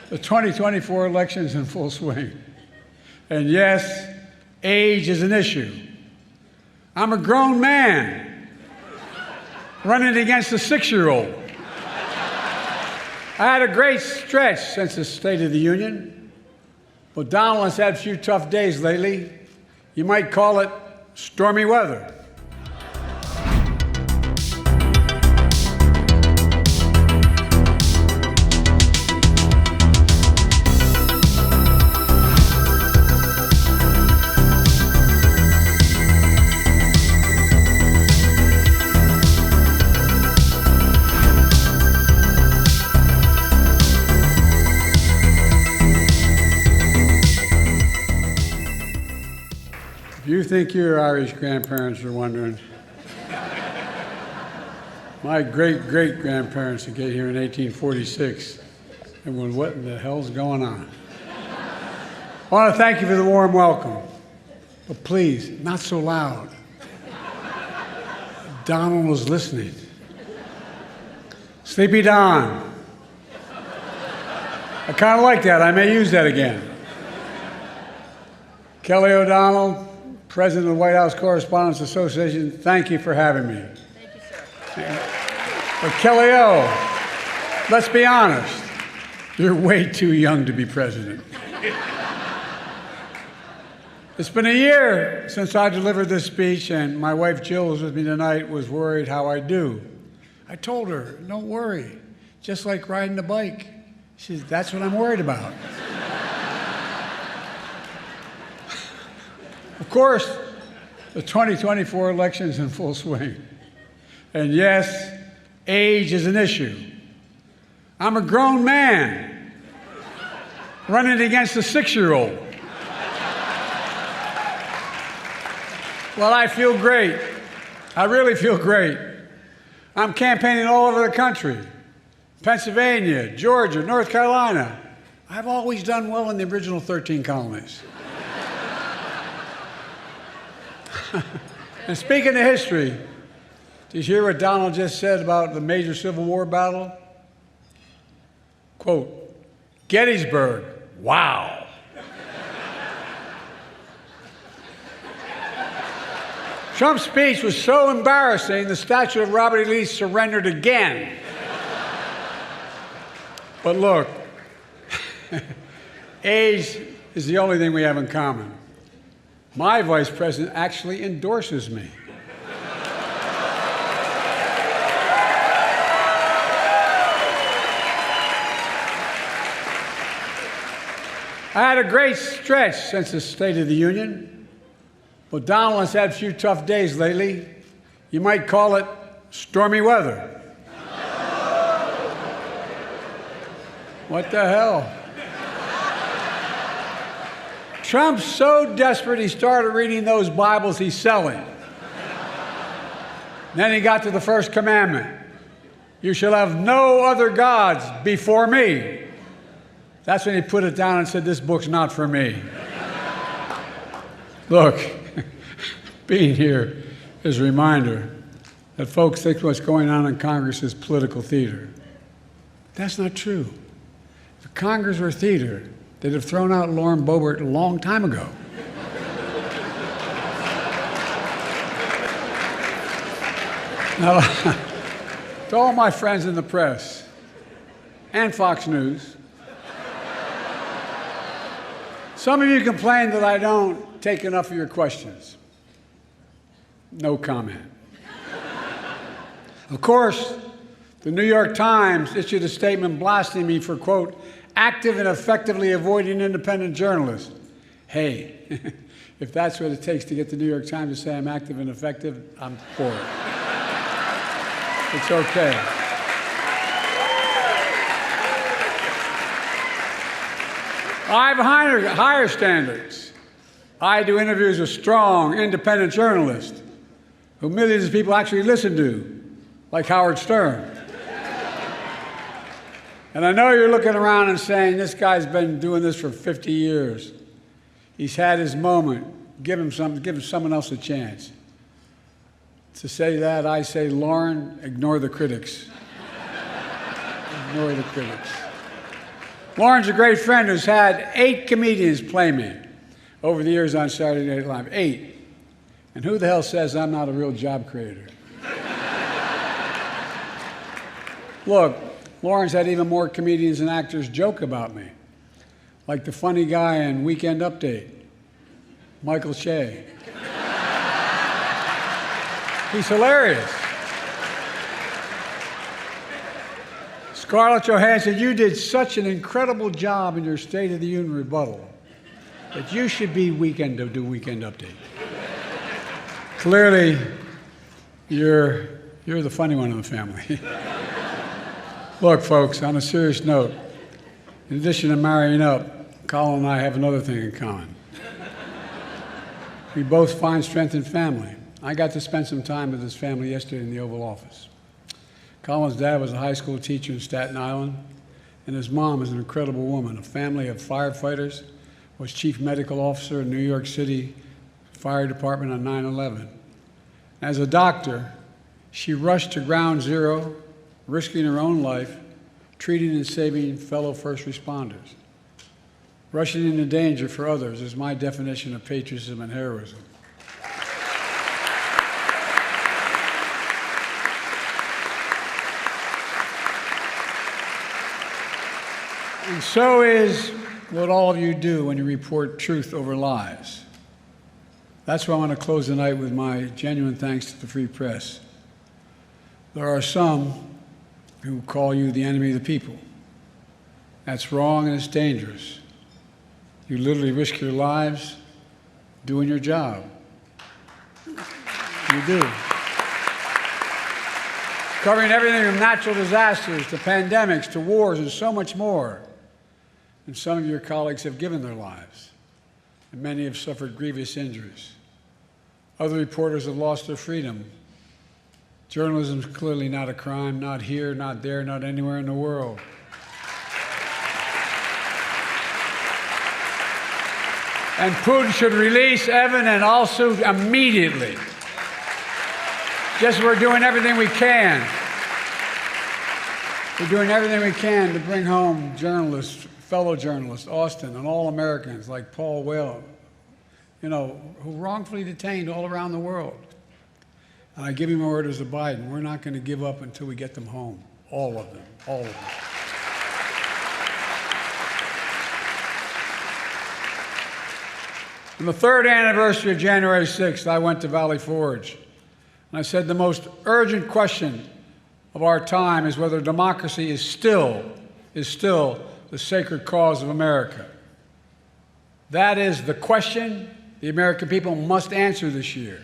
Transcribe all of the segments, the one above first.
The 2024 election's in full swing. And yes, age is an issue. I'm a grown man running against a 6-year-old. I had a great stretch since the State of the Union, but Donald has had a few tough days lately. You might call it stormy weather. If you think your Irish grandparents are wondering, my great-great-grandparents that came here in 1846, and went, what in the hell's going on? I want to thank you for the warm welcome, but please, not so loud. Donald was listening. Sleepy Don. I kind of like that. I may use that again. Kelly O'Donnell, President of the White House Correspondents Association, thank you for having me. Thank you, sir. But Kelly O, let's be honest, you're way too young to be president. It's been a year since I delivered this speech, and my wife Jill, who's with me tonight, was worried how I do. I told her, don't worry, just like riding a bike. She said, that's what I'm worried about. Of course, the 2024 election's in full swing. And yes, age is an issue. I'm a grown man running against a 6-year-old. Well, I feel great. I really feel great. I'm campaigning all over the country. Pennsylvania, Georgia, North Carolina. I've always done well in the original 13 colonies. And speaking of history, did you hear what Donald just said about the major Civil War battle? Quote, Gettysburg, wow. Trump's speech was so embarrassing, the statue of Robert E. Lee surrendered again. But look, age is the only thing we have in common. My vice president actually endorses me. I had a great stretch since the State of the Union, but Donald has had a few tough days lately. You might call it stormy weather. What the hell? Trump's so desperate he started reading those Bibles he's selling. Then he got to the first commandment. You shall have no other gods before me. That's when he put it down and said, this book's not for me. Look, being here is a reminder that folks think what's going on in Congress is political theater. That's not true. If Congress were theater, they'd have thrown out Lauren Boebert a long time ago. Now, to all my friends in the press and Fox News, some of you complain that I don't take enough of your questions. No comment. Of course, the New York Times issued a statement blasting me for, quote, active and effectively avoiding independent journalists. Hey, if that's what it takes to get the New York Times to say I'm active and effective, I'm for it. It's okay. I have higher standards. I do interviews with strong, independent journalists who millions of people actually listen to, like Howard Stern. And I know you're looking around and saying, this guy's been doing this for 50 years. He's had his moment. Give him someone else a chance. To say that, I say, Lauren, ignore the critics. Ignore the critics. Lauren's a great friend who's had 8 comedians play me over the years on Saturday Night Live. 8. And who the hell says I'm not a real job creator? Look, Lauren's had even more comedians and actors joke about me, like the funny guy in Weekend Update, Michael Che. He's hilarious. Scarlett Johansson, you did such an incredible job in your State of the Union rebuttal that you should be do Weekend Update. Clearly, you're the funny one in the family. Look, folks, on a serious note, in addition to marrying up, Colin and I have another thing in common. We both find strength in family. I got to spend some time with his family yesterday in the Oval Office. Colin's dad was a high school teacher in Staten Island, and his mom is an incredible woman, a family of firefighters, was chief medical officer in New York City Fire Department on 9/11. As a doctor, she rushed to ground zero, risking her own life, treating and saving fellow first responders. Rushing into danger for others is my definition of patriotism and heroism. And so is what all of you do when you report truth over lies. That's why I want to close the night with my genuine thanks to the Free Press. There are some who call you the enemy of the people. That's wrong and it's dangerous. You literally risk your lives doing your job. You do. Covering everything from natural disasters to pandemics to wars and so much more. And some of your colleagues have given their lives, and many have suffered grievous injuries. Other reporters have lost their freedom. Journalism is clearly not a crime, not here, not there, not anywhere in the world. And Putin should release Evan and also immediately. Just we're doing everything we can. We're doing everything we can to bring home journalists, fellow journalists, Austin, and all Americans like Paul Whelan, who wrongfully detained all around the world. And I give you my orders to Biden. We're not going to give up until we get them home. All of them. All of them. On the 3rd anniversary of January 6th, I went to Valley Forge. And I said the most urgent question of our time is whether democracy is still the sacred cause of America. That is the question the American people must answer this year.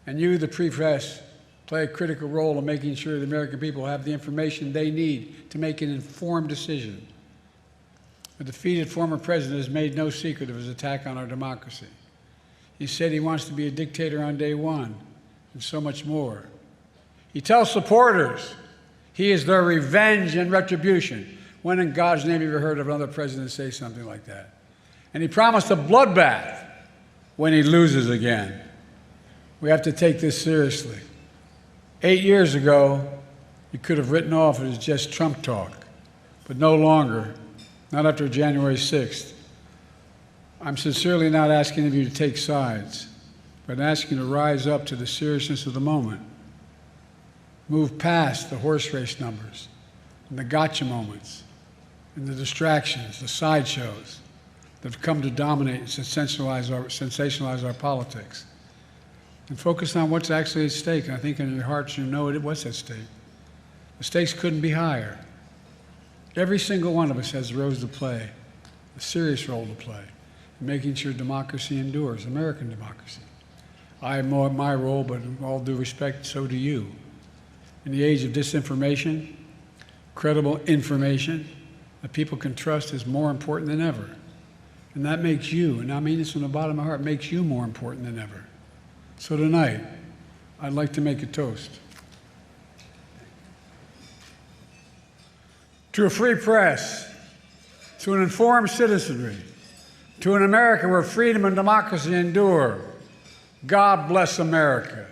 And you, the Free Press, play a critical role in making sure the American people have the information they need to make an informed decision. The defeated former president has made no secret of his attack on our democracy. He said he wants to be a dictator on day one, and so much more. He tells supporters he is their revenge and retribution. When in God's name have you ever heard of another president say something like that? And he promised a bloodbath when he loses again. We have to take this seriously. 8 years ago, you could have written off it as just Trump talk, but no longer, not after January 6th. I'm sincerely not asking of you to take sides, but asking you to rise up to the seriousness of the moment. Move past the horse race numbers and the gotcha moments and the distractions, the sideshows that have come to dominate and sensationalize our politics. And focus on what's actually at stake. And I think in your hearts you know what's at stake. The stakes couldn't be higher. Every single one of us has a role to play, a serious role to play, in making sure democracy endures, American democracy. I have my role, but with all due respect, so do you. In the age of disinformation, credible information that people can trust is more important than ever. And that makes you, and I mean this from the bottom of my heart, makes you more important than ever. So tonight, I'd like to make a toast. To a free press, to an informed citizenry, to an America where freedom and democracy endure. God bless America.